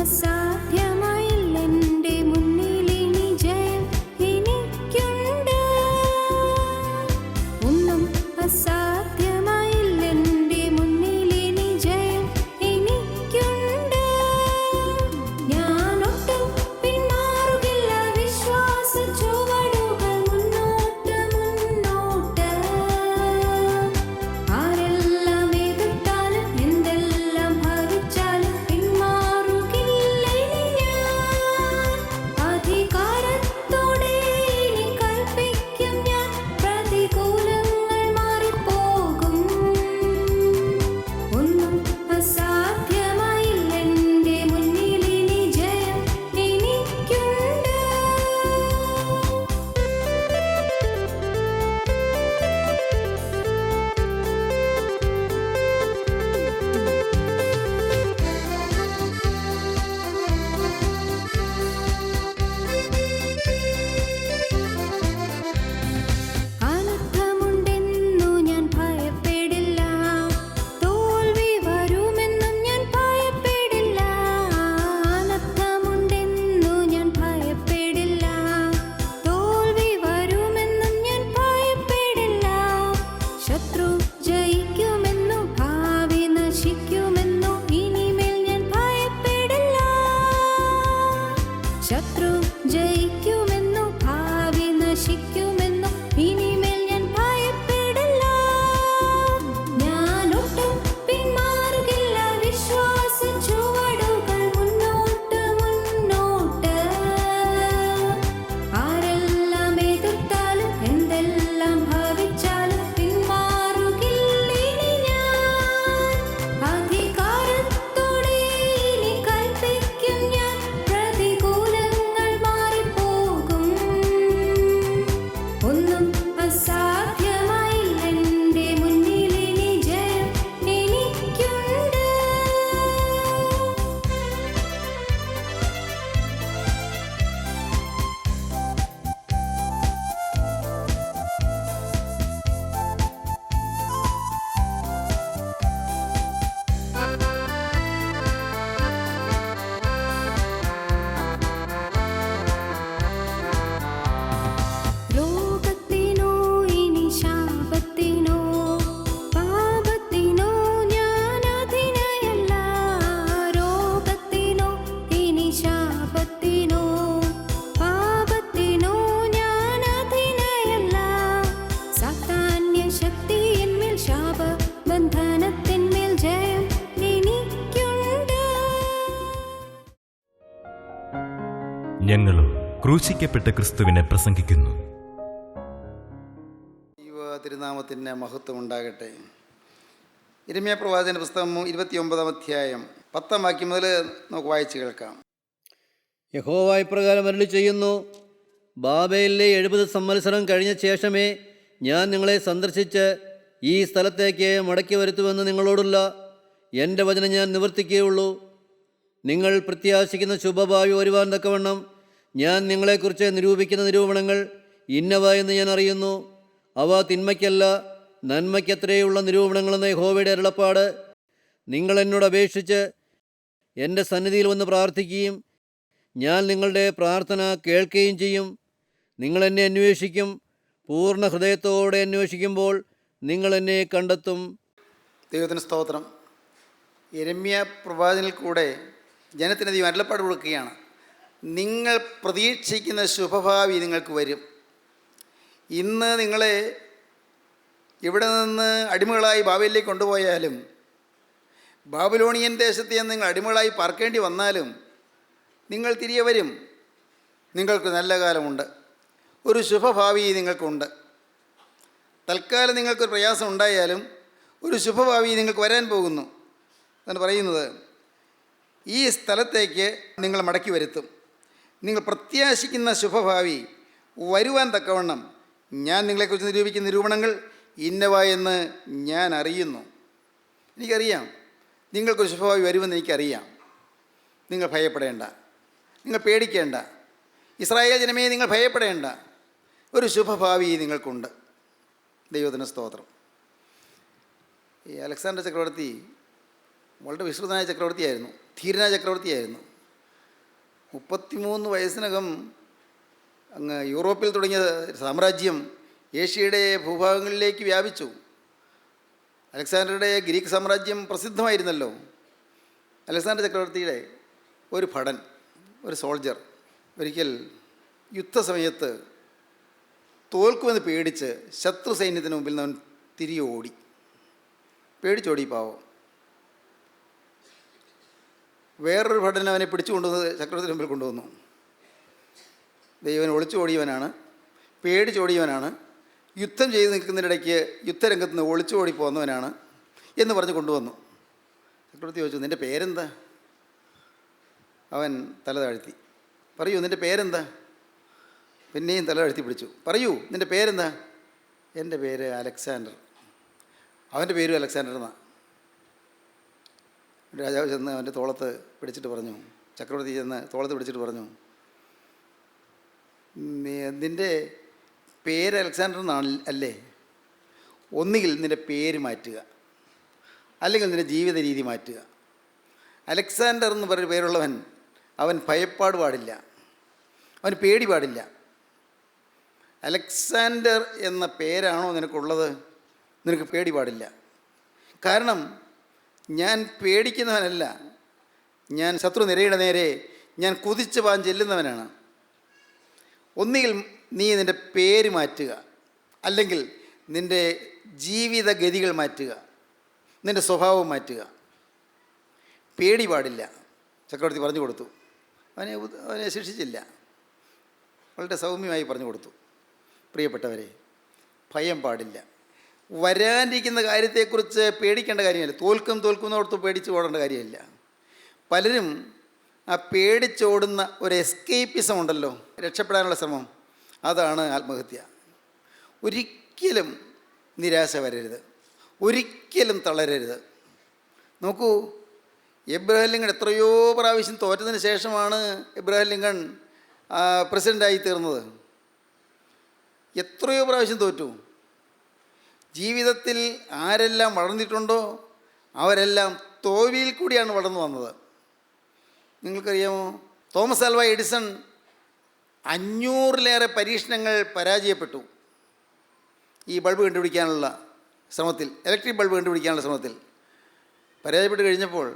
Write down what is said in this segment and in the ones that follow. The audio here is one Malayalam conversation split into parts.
അസാധ്യമായില്ലെൻ്റെ മുന്നിലിനി ജയം എനിക്കുണ്ട്. ഒന്നും അസാധ്യമായില്ലെൻ്റെ മുന്നിലിനി ജയം എനിക്കുണ്ട്. ഞാനൊട്ടും പിന്മാറുകില്ല, വിശ്വാസ ചുവടുകൾ മുന്നോട്ട് മുന്നോട്ട്. ആരെല്ലാം എതിർത്താലും എന്തെല്ലാം ഭവിച്ചാലും പിന്മാറുകില്ല ഇനി ഞാൻ. അധികാരത്തോടെ ഇനി കൽപ്പിക്കും ഞാൻ, പ്രതികൂലങ്ങൾ മാറിപ്പോകും. ഒന്നും അസാധ്യമായില്ലെൻ്റെ മുന്നിലിനി ജയം എനിക്കുണ്ട്. അനർത്ഥമുണ്ടെന്നു ഞാൻ ഭയപ്പെടില്ല, തോൽവി വരുമെന്നും ഞാൻ ഭയപ്പെടില്ല. അനർത്ഥമുണ്ടെന്നു ഞാൻ ഭയപ്പെടില്ല, തോൽവി വരുമെന്നും ഞാൻ ഭയപ്പെടില്ല. ശത്രു ജയിക്കുമെന്നു ഭാവി നശിക്കുമെന്നു ഇനിമേൽ ഞാൻ ഭയപ്പെടില്ല. ശത്രു ജയിക്കുമെന്നു ഭാവി നശിക്കുമെന്നു ഇനിമേൽ ഞാൻ ഭയപ്പെടില്ല. ഞാനൊട്ടും പിന്മാറുകില്ല, വിശ്വാസ ചുവടുകൾ മുന്നോട്ട് മുന്നോട്ട്. ആരെല്ലാം എതിർത്താലും എന്തെല്ലാം ഭവിച്ചാലും പിന്മാറുകില്ല ഇനി ഞാൻ. അധികാരത്തോടെ ഇനി കൽപ്പിക്കും ഞാൻ, പ്രതികൂലങ്ങൾ മാറിപ്പോകും. ഒന്നും അസാധ്യമായില്ലെൻ്റെ മുന്നിലിനി ജയം എനിക്കുണ്ട്. രോഗത്തിനോ ഇനി ശാപത്തിനോ പാപത്തിനോ ഞാൻ അധീനയല്ല. രോഗത്തിനോ ഇനി ശാപത്തിനോ പാപത്തിനോ ഞാൻ അധീനയല്ല. സാത്താന്യ ശക്തി എന്മേൽ, ശാപബന്ധനത്തിന്മേൽ ജയം എനിക്കുണ്ട്. ഞങ്ങളും ക്രൂശിക്കപ്പെട്ട ക്രിസ്തുവിനെ പ്രസംഗിക്കുന്നു. ദൈവ തിരുനാമത്തിന് മഹത്വം ഉണ്ടാകട്ടെ. യിരെമ്യാ പ്രവാചകന്റെ പുസ്തകം 29 അധ്യായം 10 വാക്യം മുതൽ നമുക്ക് വായിച്ചു കേൾക്കാം. യഹോവ ഇപ്രകാരം അരുളി ചെയ്യുന്നു: ബാബേലിലെ 70 സംവത്സരം കഴിഞ്ഞ ശേഷമേ ഞാൻ നിങ്ങളെ സന്ദർശിച്ച് ഈ സ്ഥലത്തേക്ക് മടക്കി വരുത്തുമെന്ന് നിങ്ങളോടുള്ള എൻ്റെ വചനം ഞാൻ നിവർത്തിക്കുകയുള്ളൂ. നിങ്ങൾ പ്രത്യാശിക്കുന്ന ശുഭഭാവി വരുവാൻ തക്കവണ്ണം ഞാൻ നിങ്ങളെക്കുറിച്ച് നിരൂപിക്കുന്ന നിരൂപണങ്ങൾ ഇന്നവ എന്ന് ഞാൻ അറിയുന്നു. അവ തിന്മയ്ക്കല്ല നന്മയ്ക്കത്രയുള്ള നിരൂപണങ്ങളെന്ന യഹോവയുടെ അരുളപ്പാട്. നിങ്ങൾ എന്നോട് അപേക്ഷിച്ച് എൻ്റെ സന്നിധിയിൽ വന്ന് പ്രാർത്ഥിക്കുകയും ഞാൻ നിങ്ങളുടെ പ്രാർത്ഥന കേൾക്കുകയും ചെയ്യും. നിങ്ങൾ എന്നെ അന്വേഷിക്കും, പൂർണ്ണ ഹൃദയത്തോടെ അന്വേഷിക്കുമ്പോൾ നിങ്ങൾ എന്നെ കണ്ടെത്തും. ദൈവത്തിന് സ്തോത്രം. യിരെമ്യാ പ്രവാചകനിൽ കൂടെ ജനത്തിന് ദൈവം അരുളപ്പാട് കൊടുക്കുകയാണ്. നിങ്ങൾ പ്രതീക്ഷിക്കുന്ന ശുഭഭാവി നിങ്ങൾക്ക് വരും. ഇന്ന് നിങ്ങളെ ഇവിടെ നിന്ന് അടിമകളായി ബാബേലിലേക്ക് കൊണ്ടുപോയാലും, ബാബിലോണിയൻ ദേശത്ത് നിന്ന് നിങ്ങൾ അടിമകളായി പാർക്കേണ്ടി വന്നാലും നിങ്ങൾ തിരികെ വരും. നിങ്ങൾക്ക് നല്ല കാലമുണ്ട്, ഒരു ശുഭഭാവി നിങ്ങൾക്കുണ്ട്. തൽക്കാലം നിങ്ങൾക്കൊരു പ്രയാസം ഉണ്ടായാലും ഒരു ശുഭഭാവി നിങ്ങൾക്ക് വരാൻ പോകുന്നു എന്നാണ് പറയുന്നത്. ഈ സ്ഥലത്തേക്ക് നിങ്ങൾ മടക്കി വരുത്തും. നിങ്ങൾ പ്രത്യാശിക്കുന്ന ശുഭഭാവി വരുവാൻ തക്കവണ്ണം ഞാൻ നിങ്ങളെക്കുറിച്ച് നിരൂപിക്കുന്ന നിരൂപണങ്ങൾ ഇന്നവ എന്ന് ഞാൻ അറിയുന്നു. എനിക്കറിയാം നിങ്ങൾക്കൊരു ശുഭഭാവി വരുമെന്ന് എനിക്കറിയാം. നിങ്ങൾ ഭയപ്പെടേണ്ട, നിങ്ങൾ പേടിക്കേണ്ട. ഇസ്രായേൽ ജനമേ, നിങ്ങൾ ഭയപ്പെടേണ്ട. ഒരു ശുഭഭാവി നിങ്ങൾക്കുണ്ട്. ദൈവത്തിന് സ്തോത്രം. ഈ അലക്സാണ്ടർ ചക്രവർത്തി വളരെ വിശ്രുതനായ ചക്രവർത്തിയായിരുന്നു, ധീരനായ ചക്രവർത്തിയായിരുന്നു. 33 വയസ്സിനകം അങ്ങ് യൂറോപ്പിൽ തുടങ്ങിയ സാമ്രാജ്യം ഏഷ്യയുടെ ഭൂഭാഗങ്ങളിലേക്ക് വ്യാപിച്ചു. അലക്സാണ്ടറുടെ ഗ്രീക്ക് സാമ്രാജ്യം പ്രസിദ്ധമായിരുന്നല്ലോ. അലക്സാണ്ടർ ചക്രവർത്തിയുടെ ഒരു ഭടൻ, ഒരു സോൾജർ, ഒരിക്കൽ യുദ്ധസമയത്ത് തോൽക്കുമെന്ന് പേടിച്ച് ശത്രു സൈന്യത്തിന് മുമ്പിൽ നിന്ന് അവൻ തിരികെ ഓടി. പേടിച്ചോടി പാവം. വേറൊരു ഭടൻ അവനെ പിടിച്ചു കൊണ്ടുവന്ന് ചക്രവർത്തിയുടെ മുമ്പിൽ കൊണ്ടുവന്നു. ദൈവൻ ഒളിച്ചോടിയവനാണ്, പേടിച്ചോടിയവനാണ്, യുദ്ധം ചെയ്ത് നിൽക്കുന്നതിനിടയ്ക്ക് യുദ്ധരംഗത്ത് നിന്ന് ഒളിച്ചോടി പോകുന്നവനാണ് എന്ന് പറഞ്ഞ് കൊണ്ടുവന്നു. ചക്രവർത്തി ചോദിച്ചു, നിൻ്റെ പേരെന്താ? അവൻ തല താഴ്ത്തി. പറയൂ, നിൻ്റെ പേരെന്താ? പിന്നെയും തല താഴ്ത്തി പിടിച്ചു. പറയൂ, നിൻ്റെ പേരെന്താ? എൻ്റെ പേര് അലക്സാണ്ടർ. അവൻ്റെ പേരും അലക്സാണ്ടർ എന്നാണ്. രാജാവ് ചെന്ന് അവൻ്റെ തോളത്ത് പിടിച്ചിട്ട് പറഞ്ഞു, ചക്രവർത്തി ചെന്ന് തോളത്ത് പിടിച്ചിട്ട് പറഞ്ഞു, നിൻ്റെ പേര് അലക്സാണ്ടർ എന്നാണ് അല്ലേ? ഒന്നുകിൽ നിൻ്റെ പേര് മാറ്റുക, അല്ലെങ്കിൽ നിൻ്റെ ജീവിത രീതി മാറ്റുക. അലക്സാണ്ടർ എന്ന് പറയുന്ന പേരുള്ളവൻ അവൻ ഭയപ്പാട് പാടില്ല, അവന് പേടി പാടില്ല. അലക്സാണ്ടർ എന്ന പേരാണോ നിനക്കുള്ളത്? നിനക്ക് പേടി പാടില്ല. കാരണം ഞാൻ പേടിക്കുന്നവനല്ല, ഞാൻ ശത്രു നിരയുടെ നേരെ ഞാൻ കുതിച്ച് പാൻ ചെല്ലുന്നവനാണ്. ഒന്നുകിൽ നീ നിൻ്റെ പേര് മാറ്റുക, അല്ലെങ്കിൽ നിൻ്റെ ജീവിതഗതികൾ മാറ്റുക, നിൻ്റെ സ്വഭാവം മാറ്റുക. പേടി പാടില്ല. ചക്രവർത്തി പറഞ്ഞു കൊടുത്തു. അവനെ ശിക്ഷിച്ചില്ല, വളരെ സൗമ്യമായി പറഞ്ഞു കൊടുത്തു. പ്രിയപ്പെട്ടവരെ, ഭയം പാടില്ല. വരാനിരിക്കുന്ന കാര്യത്തെക്കുറിച്ച് പേടിക്കേണ്ട കാര്യമില്ല. തോൽക്കും എന്നോർത്ത് പേടിച്ച് ഓടേണ്ട കാര്യമില്ല. പലരും ആ പേടിച്ചോടുന്ന ഒരു എസ്കേപ്പിസം ഉണ്ടല്ലോ, രക്ഷപ്പെടാനുള്ള ശ്രമം, അതാണ് ആത്മഹത്യ. ഒരിക്കലും നിരാശ വരരുത്, ഒരിക്കലും തളരരുത്. നോക്കൂ, എബ്രഹാം ലിങ്കൺ എത്രയോ പ്രാവശ്യം തോറ്റതിന് ശേഷമാണ് എബ്രഹാം ലിങ്കൺ പ്രസിഡൻ്റായി തീർന്നത്. എത്രയോ പ്രാവശ്യം തോറ്റു. ജീവിതത്തിൽ ആരെല്ലാം വളർന്നിട്ടുണ്ടോ അവരെല്ലാം തോൽവിയിൽ കൂടിയാണ് വളർന്നു വന്നത്. നിങ്ങൾക്കറിയാമോ, തോമസ് ആൽവ എഡിസൺ 500-ലേറെ പരീക്ഷണങ്ങൾ പരാജയപ്പെട്ടു ഈ ബൾബ് കണ്ടുപിടിക്കാനുള്ള ശ്രമത്തിൽ, ഇലക്ട്രിക് ബൾബ് കണ്ടുപിടിക്കാനുള്ള ശ്രമത്തിൽ. പരാജയപ്പെട്ട് കഴിഞ്ഞപ്പോൾ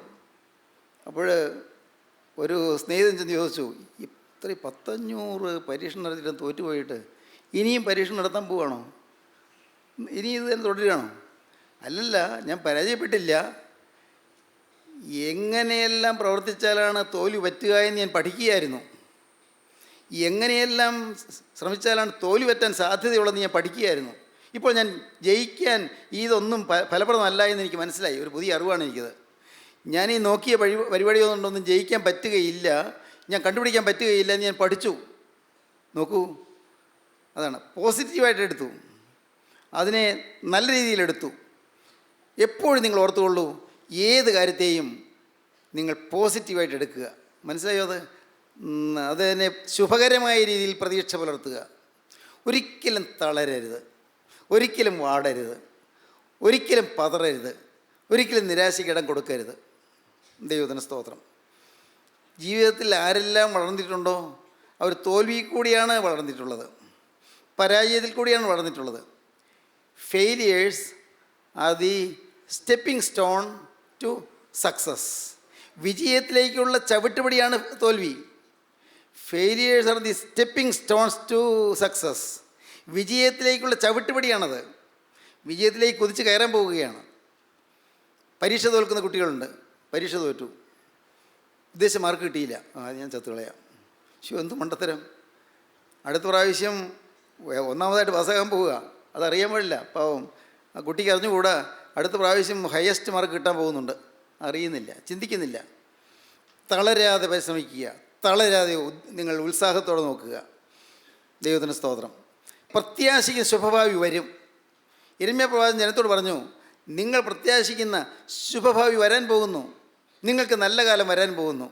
ഒരു സ്നേഹിതൻ ചെന്ന് ചോദിച്ചു, ഇത്രയും 500 പരീക്ഷണം നടത്തിയിട്ട് തോറ്റുപോയിട്ട് ഇനിയും പരീക്ഷണം നടത്താൻ പോവുകയാണോ? ഇനി ഇത് തന്നെ തുടരുകയാണോ? അല്ലല്ല, ഞാൻ പരാജയപ്പെട്ടില്ല, എങ്ങനെയെല്ലാം പ്രവർത്തിച്ചാലാണ് തോൽവി പറ്റുക എന്ന് ഞാൻ പഠിക്കുകയായിരുന്നു. എങ്ങനെയെല്ലാം ശ്രമിച്ചാലാണ് തോൽവി പറ്റാൻ സാധ്യതയുള്ളതെന്ന് ഞാൻ പഠിക്കുകയായിരുന്നു. ഇപ്പോൾ ഞാൻ ജയിക്കാൻ ഇതൊന്നും ഫലപ്രദമല്ല എന്ന് എനിക്ക് മനസ്സിലായി. ഒരു പുതിയ അറിവാണ് എനിക്കത്. ഞാൻ ഈ നോക്കിയ പരിപാടിയൊന്നും ജയിക്കാൻ പറ്റുകയില്ല, ഞാൻ കണ്ടുപിടിക്കാൻ പറ്റുകയില്ല എന്ന് ഞാൻ പഠിച്ചു. നോക്കൂ, അതാണ് പോസിറ്റീവായിട്ട് എടുത്തു, അതിനെ നല്ല രീതിയിലെടുത്തു. എപ്പോഴും നിങ്ങൾ ഓർത്തുകൊള്ളൂ, ഏത് കാര്യത്തെയും നിങ്ങൾ പോസിറ്റീവായിട്ട് എടുക്കുക. മനസ്സിലായോ? അതിനെ ശുഭകരമായ രീതിയിൽ പ്രതീക്ഷ പുലർത്തുക. ഒരിക്കലും തളരരുത്, ഒരിക്കലും വാടരുത്, ഒരിക്കലും പതറരുത്, ഒരിക്കലും നിരാശയ്ക്ക് ഇടം കൊടുക്കരുത്. ദൈവത്തിന് സ്തോത്രം. ജീവിതത്തിൽ ആരെല്ലാം വളർന്നിട്ടുണ്ടോ അവർ തോൽവിയിൽ കൂടിയാണ് വളർന്നിട്ടുള്ളത്, പരാജയത്തിൽ കൂടിയാണ് വളർന്നിട്ടുള്ളത്. Failures are the stepping stone to success. വിജയത്തിലേക്കുള്ള ചവിട്ടുപടിയാണ് തോൽവി. Failures are the stepping stones to success. വിജയത്തിലേക്കുള്ള ചവിട്ടുപടിയാണത്. വിജയത്തിലേക്ക് കുതിച്ച് കയറാൻ പോവുകയാണ്. പരീക്ഷ തോൽക്കുന്ന കുട്ടികളുണ്ട്. പരീക്ഷ തോറ്റു, ഉദ്ദേശിച്ച മാർക്ക് കിട്ടിയില്ല, ഞാൻ ചത്തുകളയാം. എന്ത് മണ്ടത്തരം. അടുത്ത പ്രാവശ്യം ഒന്നാമതായിട്ട് പാസ്സാകാൻ പോവുക, അതറിയാൻ പാടില്ല. പാവം ആ കുട്ടിക്ക് അറിഞ്ഞുകൂടാ അടുത്ത പ്രാവശ്യം ഹയസ്റ്റ് മാർക്ക് കിട്ടാൻ പോകുന്നുണ്ട്, അറിയുന്നില്ല, ചിന്തിക്കുന്നില്ല. തളരാതെ പരിശ്രമിക്കുക, തളരാതെ നിങ്ങൾ ഉത്സാഹത്തോടെ നോക്കുക. ദൈവത്തിന് സ്തോത്രം. പ്രത്യാശിക്ക് ശുഭഭാവി വരും. യിരെമ്യാ പ്രവാചകൻ ജനത്തോട് പറഞ്ഞു, നിങ്ങൾ പ്രത്യാശിക്കുന്ന ശുഭഭാവി വരാൻ പോകുന്നു, നിങ്ങൾക്ക് നല്ല കാലം വരാൻ പോകുന്നു,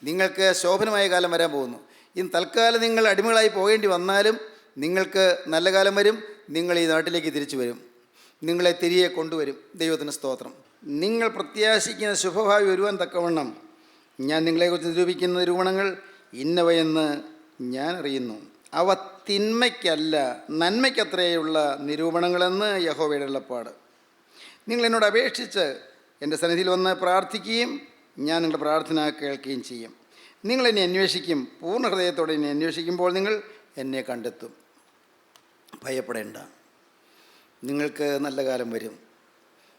നിങ്ങൾക്ക് ശോഭനമായ കാലം വരാൻ പോകുന്നു. ഇന്ന് തൽക്കാലം നിങ്ങൾ അടിമകളായി പോകേണ്ടി വന്നാലും നിങ്ങൾക്ക് നല്ല കാലം വരും. നിങ്ങൾ ഈ നാട്ടിലേക്ക് തിരിച്ചു വരും, നിങ്ങളെ തിരികെ കൊണ്ടുവരും. ദൈവത്തിന് സ്തോത്രം. നിങ്ങൾ പ്രത്യാശിക്കുന്ന ശുഭഭാവി വരുവാൻ തക്കവണ്ണം ഞാൻ നിങ്ങളെക്കുറിച്ച് നിരൂപിക്കുന്ന നിരൂപണങ്ങൾ ഇന്നവയെന്ന് ഞാൻ അറിയുന്നു. അവ തിന്മയ്ക്കല്ല നന്മയ്ക്കത്രയുള്ള നിരൂപണങ്ങളെന്ന് യഹോവയുടെ അരുളപ്പാട്. നിങ്ങൾ എന്നോട് അപേക്ഷിച്ച് എൻ്റെ സന്നിധിയിൽ വന്ന് പ്രാർത്ഥിക്കുകയും ഞാൻ നിങ്ങളുടെ പ്രാർത്ഥന കേൾക്കുകയും ചെയ്യും. നിങ്ങൾ എന്നെ അന്വേഷിക്കും, പൂർണ്ണ ഹൃദയത്തോടെ എന്നെ അന്വേഷിക്കുമ്പോൾ നിങ്ങൾ എന്നെ കണ്ടെത്തും. ഭയപ്പെടേണ്ട, നിങ്ങൾക്ക് നല്ല കാലം വരും,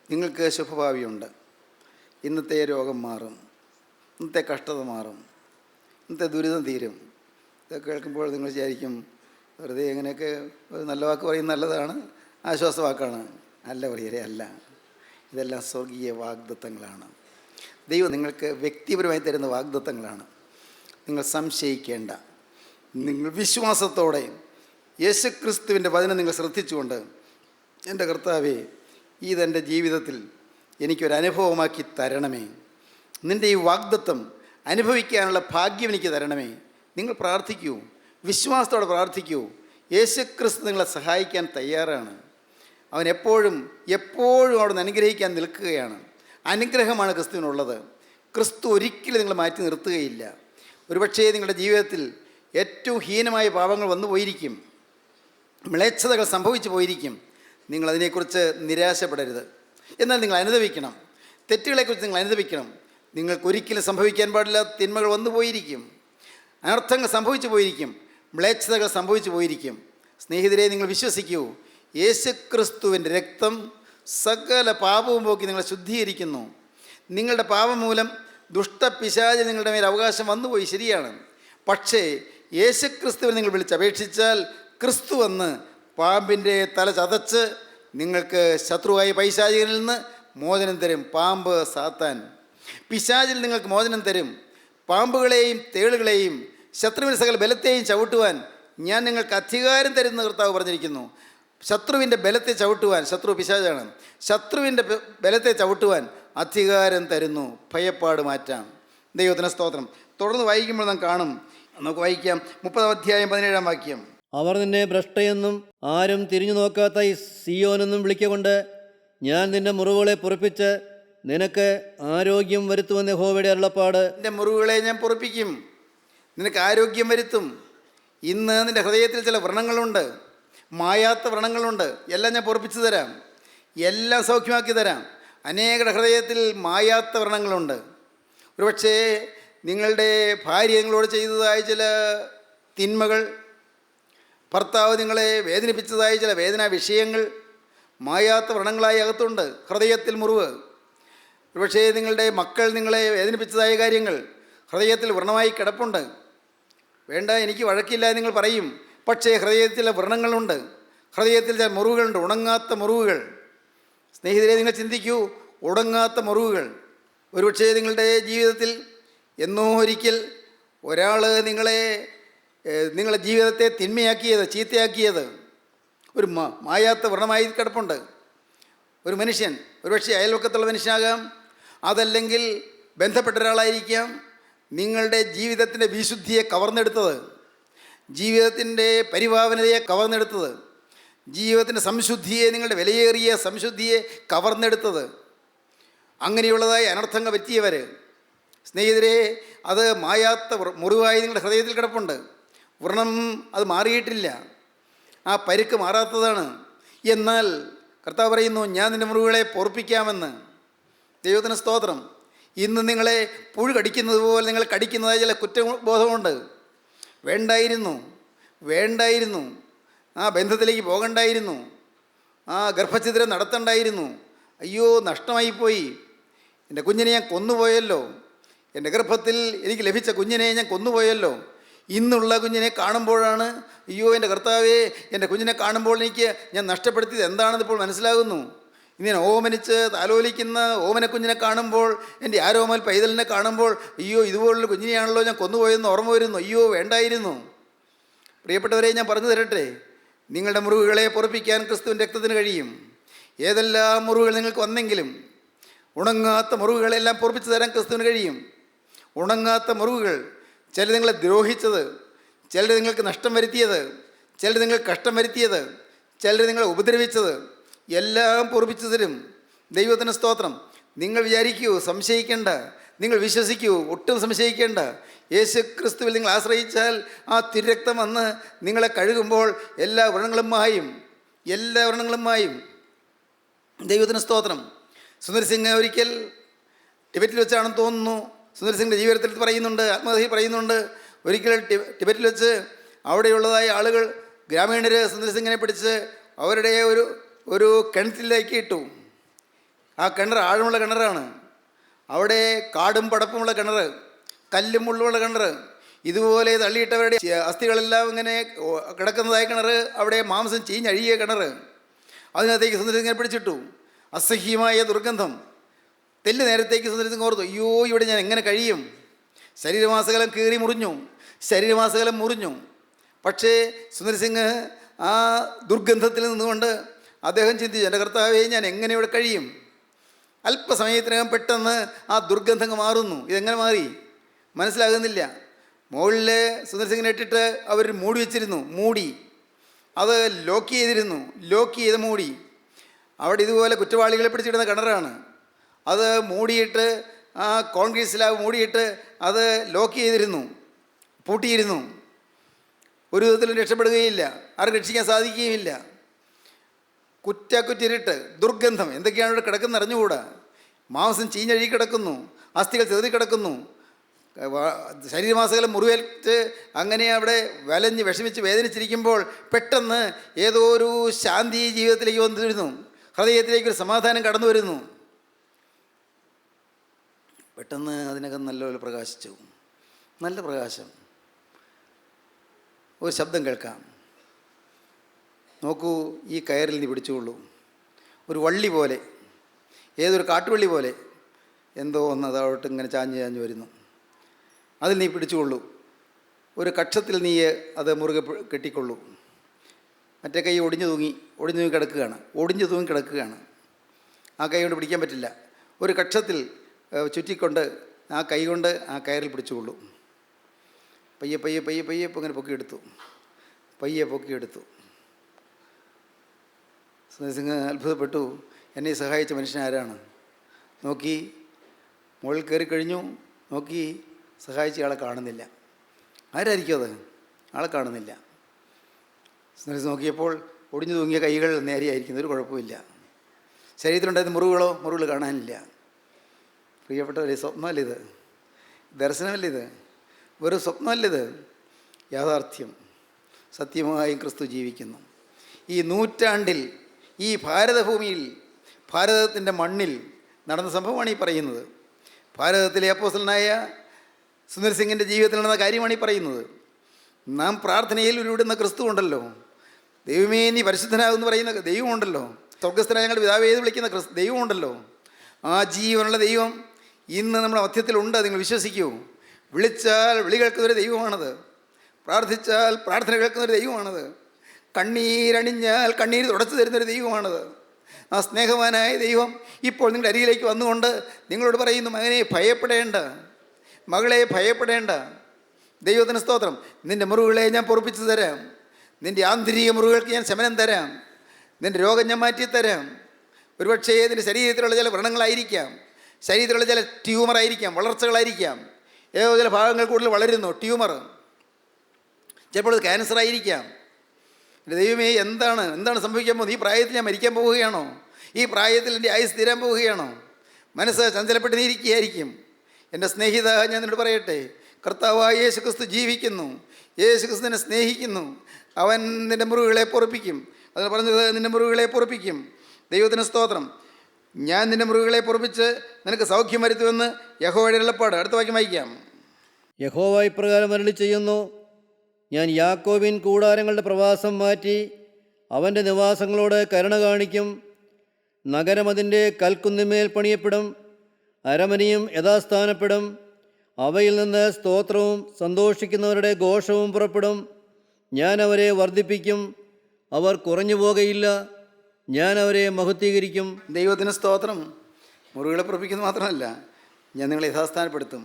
നിങ്ങൾക്ക് ശുഭഭാവിയുണ്ട്. ഇന്നത്തെ രോഗം മാറും, ഇന്നത്തെ കഷ്ടത മാറും, ഇന്നത്തെ ദുരിതം തീരും. ഇതൊക്കെ കേൾക്കുമ്പോൾ നിങ്ങൾ വിചാരിക്കും, വെറുതെ എങ്ങനെയൊക്കെ ഒരു നല്ല വാക്ക് പറയുന്നത് നല്ലതാണ്, ആശ്വാസവാക്കാണ്. അല്ല പ്രിയരെ, അല്ല. ഇതെല്ലാം സ്വർഗീയ വാഗ്ദത്തങ്ങളാണ്. ദൈവം നിങ്ങൾക്ക് വ്യക്തിപരമായി തരുന്ന വാഗ്ദത്തങ്ങളാണ്. നിങ്ങൾ സംശയിക്കേണ്ട. നിങ്ങൾ വിശ്വാസത്തോടെ യേശുക്രിസ്തുവിൻ്റെ വചനം നിങ്ങൾ ശ്രദ്ധിച്ചുകൊണ്ട്, എൻ്റെ കർത്താവേ, ഇതെൻ്റെ ജീവിതത്തിൽ എനിക്കൊരനുഭവമാക്കി തരണമേ, നിൻ്റെ ഈ വാഗ്ദത്തം അനുഭവിക്കാനുള്ള ഭാഗ്യം എനിക്ക് തരണമേ. നിങ്ങൾ പ്രാർത്ഥിക്കൂ, വിശ്വാസത്തോടെ പ്രാർത്ഥിക്കൂ. യേശുക്രിസ്തു നിങ്ങളെ സഹായിക്കാൻ തയ്യാറാണ്. അവൻ എപ്പോഴും അവിടെ നിന്ന് അനുഗ്രഹിക്കാൻ നിൽക്കുകയാണ്. അനുഗ്രഹമാണ് ക്രിസ്തുവിനുള്ളത്. ക്രിസ്തു ഒരിക്കലും നിങ്ങൾ മാറ്റി നിർത്തുകയില്ല. ഒരുപക്ഷേ നിങ്ങളുടെ ജീവിതത്തിൽ ഏറ്റവും ഹീനമായ പാപങ്ങൾ വന്നു പോയിരിക്കും, മ്ലേച്ഛതകൾ സംഭവിച്ചു പോയിരിക്കും. നിങ്ങളതിനെക്കുറിച്ച് നിരാശപ്പെടരുത്. എന്നാൽ നിങ്ങൾ അനുദപിക്കണം. തെറ്റുകളെക്കുറിച്ച് നിങ്ങൾ അനുദപിക്കണം. നിങ്ങൾക്കൊരിക്കലും സംഭവിക്കാൻ പാടില്ലാത്ത തിന്മകൾ വന്നു പോയിരിക്കും, അനർത്ഥങ്ങൾ സംഭവിച്ചു പോയിരിക്കും, മ്ലേച്ഛതകൾ സംഭവിച്ചു പോയിരിക്കും. സ്നേഹിതരെ, നിങ്ങൾ വിശ്വസിക്കൂ, യേശുക്രിസ്തുവിൻ്റെ രക്തം സകല പാപവും പോക്കി നിങ്ങളെ ശുദ്ധീകരിക്കുന്നു. നിങ്ങളുടെ പാപം മൂലം ദുഷ്ടപിശാച് നിങ്ങളുടെ മേൽ അവകാശം വന്നുപോയി, ശരിയാണ്. പക്ഷേ യേശുക്രിസ്തുവിനെ നിങ്ങൾ വിളിച്ചപേക്ഷിച്ചാൽ ക്രിസ്തു വന്ന് പാമ്പിൻ്റെ തല ചതച്ച് നിങ്ങൾക്ക് ശത്രുവായ പൈശാചികനിൽ നിന്ന് മോചനം തരും. പാമ്പ് സാത്താൻ പിശാചിൽ നിങ്ങൾക്ക് മോചനം തരും. പാമ്പുകളെയും തേളുകളെയും ശത്രുവിൻ്റെ സകല ബലത്തെയും ചവിട്ടുവാൻ ഞാൻ നിങ്ങൾക്ക് അധികാരം തരുന്ന കർത്താവ് പറഞ്ഞിരിക്കുന്നു. ശത്രുവിൻ്റെ ബലത്തെ ചവിട്ടുവാൻ, ശത്രു പിശാചാണ്, ശത്രുവിൻ്റെ ബലത്തെ ചവിട്ടുവാൻ അധികാരം തരുന്നു. ഭയപ്പാട് മാറ്റാം. ദൈവത്തിന് സ്തോത്രം. തുടർന്ന് വായിക്കുമ്പോൾ നാം കാണും, നമുക്ക് വായിക്കാം 30-ാം അധ്യായം 17-ാം വാക്യം. അവർ നിന്നെ ഭ്രഷ്ടയെന്നും ആരും തിരിഞ്ഞു നോക്കാത്ത ഈ സിയോനെന്നും വിളിക്കൊണ്ട് ഞാൻ നിന്റെ മുറിവുകളെ പൊറുപ്പിച്ച് നിനക്ക് ആരോഗ്യം വരുത്തുമെന്ന് യഹോവയുടെ അരുളപ്പാട്. നിന്റെ മുറിവുകളെ ഞാൻ പൊറുപ്പിക്കും, നിനക്ക് ആരോഗ്യം വരുത്തും. ഇന്ന് നിന്റെ ഹൃദയത്തിൽ ചില വ്രണങ്ങളുണ്ട്, മായാത്ത വ്രണങ്ങളുണ്ട്. എല്ലാം ഞാൻ പൊറുപ്പിച്ചു തരാം, എല്ലാം സൗഖ്യമാക്കി തരാം. അനേകരുടെ ഹൃദയത്തിൽ മായാത്ത വ്രണങ്ങളുണ്ട്. ഒരുപക്ഷേ നിങ്ങളുടെ ഭാര്യ നിങ്ങളോട് ചെയ്തതായ ചില തിന്മകൾ, ഭർത്താവ് നിങ്ങളെ വേദനിപ്പിച്ചതായ ചില വേദനാ വിഷയങ്ങൾ മായാത്ത വ്രണങ്ങളായി അകത്തുണ്ട്. ഹൃദയത്തിൽ മുറിവ്. ഒരുപക്ഷേ നിങ്ങളുടെ മക്കൾ നിങ്ങളെ വേദനിപ്പിച്ചതായ കാര്യങ്ങൾ ഹൃദയത്തിൽ വ്രണമായി കിടപ്പുണ്ട്. വേണ്ട, എനിക്ക് വഴക്കില്ല നിങ്ങൾ പറയും, പക്ഷേ ഹൃദയത്തിലെ വ്രണങ്ങളുണ്ട്, ഹൃദയത്തിൽ ചില മുറിവുകളുണ്ട്, ഉണങ്ങാത്ത മുറിവുകൾ. സ്നേഹിതരെ, നിങ്ങൾ ചിന്തിക്കൂ, ഉണങ്ങാത്ത മുറിവുകൾ. ഒരുപക്ഷേ നിങ്ങളുടെ ജീവിതത്തിൽ എന്നോ ഒരിക്കൽ ഒരാൾ നിങ്ങളുടെ ജീവിതത്തെ തിന്മയാക്കിയത്, ചീത്തയാക്കിയത് ഒരു മായാത്ത വ്രണമായി കിടപ്പുണ്ട്. ഒരു മനുഷ്യൻ, ഒരുപക്ഷെ അയൽവക്കത്തുള്ള മനുഷ്യനാകാം, അതല്ലെങ്കിൽ ബന്ധപ്പെട്ട ഒരാളായിരിക്കാം, നിങ്ങളുടെ ജീവിതത്തിൻ്റെ വിശുദ്ധിയെ കവർന്നെടുത്തത്, ജീവിതത്തിൻ്റെ പരിഭാവനതയെ കവർന്നെടുത്തത്, ജീവിതത്തിൻ്റെ സംശുദ്ധിയെ, നിങ്ങളുടെ വിലയേറിയ സംശുദ്ധിയെ കവർന്നെടുത്തത്. അങ്ങനെയുള്ളതായ അനർത്ഥങ്ങൾ പറ്റിയവർ, സ്നേഹിതരെ, അത് മായാത്ത മുറിവായി നിങ്ങളുടെ ഹൃദയത്തിൽ കിടപ്പുണ്ട്. വ്രണം അത് മാറിയിട്ടില്ല, ആ പരുക്ക് മാറാത്തതാണ്. എന്നാൽ കർത്താവ് പറയുന്നു, ഞാൻ നിൻ്റെ മുറിവുകളെ പൊറുപ്പിക്കാമെന്ന്. ദൈവത്തിന് സ്തോത്രം. ഇന്ന് നിങ്ങളെ പുഴു കടിക്കുന്നത് പോലെ നിങ്ങൾ കടിക്കുന്നതായ ചില കുറ്റബോധമുണ്ട്. വേണ്ടായിരുന്നു, ആ ബന്ധത്തിലേക്ക് പോകണ്ടായിരുന്നു, ആ ഗർഭഛിദ്രം നടത്തണ്ടായിരുന്നു, അയ്യോ നഷ്ടമായിപ്പോയി, എൻ്റെ കുഞ്ഞിനെ ഞാൻ കൊന്നുപോയല്ലോ, എൻ്റെ ഗർഭത്തിൽ എനിക്ക് ലഭിച്ച കുഞ്ഞിനെ ഞാൻ കൊന്നുപോയല്ലോ. ഇന്നുള്ള കുഞ്ഞിനെ കാണുമ്പോഴാണ്, അയ്യോ എൻ്റെ കർത്താവേ, എൻ്റെ കുഞ്ഞിനെ കാണുമ്പോൾ ഞാൻ നഷ്ടപ്പെടുത്തിയത് എന്താണെന്ന് ഇപ്പോൾ മനസ്സിലാകുന്നു. ഇങ്ങനെ ഓമനിച്ച് താലോലിക്കുന്ന ഓമനക്കുഞ്ഞിനെ കാണുമ്പോൾ, എൻ്റെ ആരോമൽ പൈതലിനെ കാണുമ്പോൾ, അയ്യോ ഇതുപോലുള്ള കുഞ്ഞിനെയാണല്ലോ ഞാൻ കൊന്നുപോയെന്ന് ഓർമ്മ വരുന്നു. അയ്യോ വേണ്ടായിരുന്നു. പ്രിയപ്പെട്ടവരെ, ഞാൻ പറഞ്ഞു തരട്ടെ, നിങ്ങളുടെ മുറിവുകളെ പൊറുപ്പിക്കാൻ ക്രിസ്തുവിൻ്റെ രക്തത്തിന് കഴിയും. ഏതെല്ലാം മുറിവുകൾ നിങ്ങൾക്ക് വന്നെങ്കിലും ഉണങ്ങാത്ത മുറിവുകളെല്ലാം പൊറുപ്പിച്ച് തരാൻ ക്രിസ്തുവിന് കഴിയും. ഉണങ്ങാത്ത മുറിവുകൾ, ചിലർ നിങ്ങളെ ദ്രോഹിച്ചത്, ചിലർ നിങ്ങൾക്ക് നഷ്ടം വരുത്തിയത്, ചിലർ നിങ്ങൾക്ക് കഷ്ടം വരുത്തിയത്, ചിലർ നിങ്ങളെ ഉപദ്രവിച്ചത്, എല്ലാം പൊറുപ്പിച്ചു തരും. ദൈവത്തിന് സ്തോത്രം. നിങ്ങൾ വിചാരിക്കൂ, സംശയിക്കേണ്ട, നിങ്ങൾ വിശ്വസിക്കൂ, ഒട്ടും സംശയിക്കേണ്ട. യേശു ക്രിസ്തുവിൽ നിങ്ങൾ ആശ്രയിച്ചാൽ ആ തിരുരക്തം വന്ന് നിങ്ങളെ കഴുകുമ്പോൾ എല്ലാ വ്രണങ്ങളും മായും, എല്ലാ വ്രണങ്ങളും മായും. ദൈവത്തിന് സ്തോത്രം. സുന്ദർ സിംഗ് ഒരിക്കൽ ടിബറ്റിൽ വെച്ചാണെന്ന് തോന്നുന്നു, സുന്ദർ സിംഗിൻ്റെ ജീവിതത്തിൽ പറയുന്നുണ്ട്, ആത്മകഥയിൽ പറയുന്നുണ്ട്, ഒരിക്കൽ ടിബറ്റിൽ വെച്ച് അവിടെയുള്ളതായ ആളുകൾ ഗ്രാമീണർ സുന്ദർ സിംഗിനെ പിടിച്ച് അവരുടെ ഒരു കിണറ്റിലേക്ക് ഇട്ടു. ആ കിണർ ആഴമുള്ള കിണറാണ്. അവിടെ കാടും പടപ്പുമുള്ള കിണർ, കല്ലും മുള്ളുമുള്ള കിണർ. ഇതുപോലെ തള്ളിയിട്ടവരുടെ അസ്ഥികളെല്ലാം ഇങ്ങനെ കിടക്കുന്നതായ കിണർ, അവിടെ മാംസം ചീഞ്ഞഴിയ കിണർ. അതിനകത്തേക്ക് സുന്ദർ സിംഗിനെ പിടിച്ചിട്ടു. അസഹ്യമായ ദുർഗന്ധം. തെല്ല് നേരത്തേക്ക് സുന്ദർ സിംഗ് ഓർത്തു, അയ്യോ ഇവിടെ ഞാൻ എങ്ങനെ കഴിയും? ശരീരമാസകലം കീറി മുറിഞ്ഞു, ശരീരമാസകലം മുറിഞ്ഞു. പക്ഷേ സുന്ദർ സിംഗ് ആ ദുർഗന്ധത്തിൽ നിന്നുകൊണ്ട് അദ്ദേഹം ചിന്തിച്ചു, എൻ്റെ കർത്താവേ, ഞാൻ എങ്ങനെ ഇവിടെ കഴിയും? അല്പസമയത്തിനകം പെട്ടെന്ന് ആ ദുർഗന്ധം മാറുന്നു. ഇതെങ്ങനെ മാറി മനസ്സിലാകുന്നില്ല. മുകളിൽ സുന്ദർ സിംഗിനെ ഇട്ടിട്ട് അവർ മൂടി വെച്ചിരുന്നു. മൂടി അത് ലോക്ക് ചെയ്തിരുന്നു. ലോക്ക് ചെയ്ത് മൂടി. അവിടെ ഇതുപോലെ കുറ്റവാളികളെ പിടിച്ചിടുന്ന കിണറാണ്. അത് മൂടിയിട്ട് ആ കോൺക്രീറ്റ് സ്ലാബ് മൂടിയിട്ട് അത് ലോക്ക് ചെയ്തിരുന്നു, പൂട്ടിയിരുന്നു. ഒരു വിധത്തിലും രക്ഷപ്പെടുകയില്ല, ആർക്കും രക്ഷിക്കാൻ സാധിക്കുകയുമില്ല. കുറ്റിരുട്ട്, ദുർഗന്ധം, എന്തൊക്കെയാണ് ഇവിടെ കിടക്കുന്ന അറിഞ്ഞുകൂടാ. മാംസം ചീഞ്ഞഴുകി കിടക്കുന്നു, അസ്ഥികൾ ചെറുതി കിടക്കുന്നു, ശരീരമാസകലം മുറിവേറ്റ് അങ്ങനെ അവിടെ വലഞ്ഞ് വിഷമിച്ച് വേദനിച്ചിരിക്കുമ്പോൾ പെട്ടെന്ന് ഏതോ ഒരു ശാന്തി ജീവിതത്തിലേക്ക് വന്നിരുന്നു. ഹൃദയത്തിലേക്കൊരു സമാധാനം കടന്നു വരുന്നു. പെട്ടെന്ന് അതിനകം നല്ലപോലെ പ്രകാശിച്ചു. നല്ല പ്രകാശം. ഒരു ശബ്ദം കേൾക്കാം. നോക്കൂ, ഈ കയറിൽ നീ പിടിച്ചുകൊള്ളൂ. ഒരു വള്ളി പോലെ, ഏതൊരു കാട്ടുവള്ളി പോലെ എന്തോ ഒന്ന് അതോട്ട് ഇങ്ങനെ ചാഞ്ഞ് വരുന്നു. അതിൽ നീ പിടിച്ചുകൊള്ളൂ. ഒരു കക്ഷത്തിൽ നീ അത് മുറുകെ കെട്ടിക്കൊള്ളൂ. മറ്റേ കൈ ഒടിഞ്ഞു തൂങ്ങി കിടക്കുകയാണ്. ആ കൈ കൊണ്ട് പിടിക്കാൻ പറ്റില്ല. ഒരു കക്ഷത്തിൽ ചുറ്റിക്കൊണ്ട് ആ കൈ കൊണ്ട് ആ കയറിൽ പിടിച്ചുകൊള്ളൂ. പയ്യെ പയ്യെ പയ്യെ പയ്യെ ഇങ്ങനെ പൊക്കിയെടുത്തു. സുന്ദർ സിംഗ് അത്ഭുതപ്പെട്ടു. എന്നെ സഹായിച്ച മനുഷ്യൻ ആരാണ്? നോക്കി, മുകളിൽ കയറി കഴിഞ്ഞു. നോക്കി, സഹായിച്ച ആളെ കാണുന്നില്ല. ആരായിരിക്കും അത്? ആളെ കാണുന്നില്ല. സുന്ദർ സിംഗ് നോക്കിയപ്പോൾ ഒടിഞ്ഞു തൂങ്ങിയ കൈകൾ നേരെയായിരിക്കുന്നു, ഒരു കുഴപ്പമില്ല. ശരീരത്തിലുണ്ടായിരുന്ന മുറിവുകൾ കാണാനില്ല. പ്രിയപ്പെട്ടവരെ, സ്വപ്നമല്ലിത്, ദർശനമല്ലിത്, വെറും സ്വപ്നമല്ലിത്, യാഥാർത്ഥ്യം. സത്യമായും ക്രിസ്തു ജീവിക്കുന്നു. ഈ നൂറ്റാണ്ടിൽ, ഈ ഭാരതഭൂമിയിൽ, ഭാരതത്തിൻ്റെ മണ്ണിൽ നടന്ന സംഭവമാണ് ഈ പറയുന്നത്. ഭാരതത്തിലെ അപ്പോസ്തലനായ സുന്ദർ സിംഗിൻ്റെ ജീവിതത്തിൽ നടന്ന കാര്യമാണ് ഈ പറയുന്നത്. നാം പ്രാർത്ഥനയിൽ ഉരുവിടുന്ന ക്രിസ്തു ഉണ്ടല്ലോ, ദൈവമേ നീ പരിശുദ്ധനാകുമെന്ന് പറയുന്ന ദൈവമുണ്ടല്ലോ, സ്വർഗസ്ഥനായ ഞങ്ങളുടെ പിതാവേ എന്ന് വിളിക്കുന്ന ദൈവമുണ്ടല്ലോ. ആ ജീവനുള്ള ദൈവം ഇന്ന് നമ്മുടെ മധ്യത്തിലുണ്ട്. നിങ്ങൾ വിശ്വസിക്കൂ. വിളിച്ചാൽ വിളി കേൾക്കുന്നൊരു ദൈവമാണത്. പ്രാർത്ഥിച്ചാൽ പ്രാർത്ഥന കേൾക്കുന്നൊരു ദൈവമാണത്. കണ്ണീരണിഞ്ഞാൽ കണ്ണീര് തുടച്ചു തരുന്നൊരു ദൈവമാണത്. ആ സ്നേഹവാനായ ദൈവം ഇപ്പോൾ നിങ്ങളുടെ അരികിലേക്ക് വന്നുകൊണ്ട് നിങ്ങളോട് പറയുന്നു, മകനെ ഭയപ്പെടേണ്ട, മകളെ ഭയപ്പെടേണ്ട. ദൈവത്തിന് സ്തോത്രം. നിൻ്റെ മുറിവുകളെ ഞാൻ പൊറുപ്പിച്ചു തരാം. നിൻ്റെ ആന്തരിക മുറിവുകൾക്ക് ഞാൻ ശമനം തരാം. നിൻ്റെ രോഗം ഞാൻ മാറ്റിത്തരാം. ഒരുപക്ഷേ നിൻ്റെ ശരീരത്തിലുള്ള ചില വ്രണങ്ങളായിരിക്കാം, ശരീരത്തിലുള്ള ചില ട്യൂമറായിരിക്കാം, വളർച്ചകളായിരിക്കാം. ഏതോ ചില ഭാഗങ്ങൾ കൂടുതൽ വളരുന്നു, ട്യൂമർ. ചിലപ്പോൾ അത് ക്യാൻസറായിരിക്കാം. എൻ്റെ ദൈവമേ, എന്താണ് സംഭവിക്കാൻ പോകുന്നത്? ഈ പ്രായത്തിൽ ഞാൻ മരിക്കാൻ പോവുകയാണോ? ഈ പ്രായത്തിൽ എൻ്റെ ആയുസ് തീരാൻ പോവുകയാണോ? മനസ്സ് ചഞ്ചലപ്പെട്ട് നീരിക്കുകയായിരിക്കും. എൻ്റെ സ്നേഹിത, ഞാൻ നിന്നോട് പറയട്ടെ, കർത്താവായ യേശു ക്രിസ്തു ജീവിക്കുന്നു. യേശു ക്രിസ്തുവിനെ സ്നേഹിക്കുന്നു. അവൻ നിൻ്റെ മുറിവുകളെ പൊറുപ്പിക്കും. അതിന് പറഞ്ഞത്, നിൻ്റെ മുറിവുകളെ പൊറുപ്പിക്കും. ദൈവത്തിന് സ്തോത്രം. ഞാൻ നിൻ്റെ മുറിവുകളെ പൊറുപ്പിച്ച് നിനക്ക് സൗഖ്യം വരുത്തുമെന്ന് യഹോവയുടെ അരുളപ്പാട്. അടുത്ത വാക്യം വായിക്കാം. യഹോവ ഇപ്രകാരം അരുളി ചെയ്യുന്നു, ഞാൻ യാക്കോബിൻ കൂടാരങ്ങളുടെ പ്രവാസം മാറ്റി അവൻ്റെ നിവാസങ്ങളോട് കരുണ കാണിക്കും. നഗരം അതിൻ്റെ കൽക്കുന്നിന്മേൽ പണിയപ്പെടും, അരമനയും യഥാസ്ഥാനപ്പെടും. അവയിൽ നിന്ന് സ്തോത്രവും സന്തോഷിക്കുന്നവരുടെ ഘോഷവും പുറപ്പെടും. ഞാൻ അവരെ വർദ്ധിപ്പിക്കും, അവർ കുറഞ്ഞു പോകുകയില്ല. ഞാൻ അവരെ മഹത്വീകരിക്കും. ദൈവത്തിന് സ്തോത്രം. മുറിവുകളെ പൊറുപ്പിക്കുന്നത് മാത്രമല്ല, ഞാൻ നിങ്ങളെ യഥാസ്ഥാനപ്പെടുത്തും.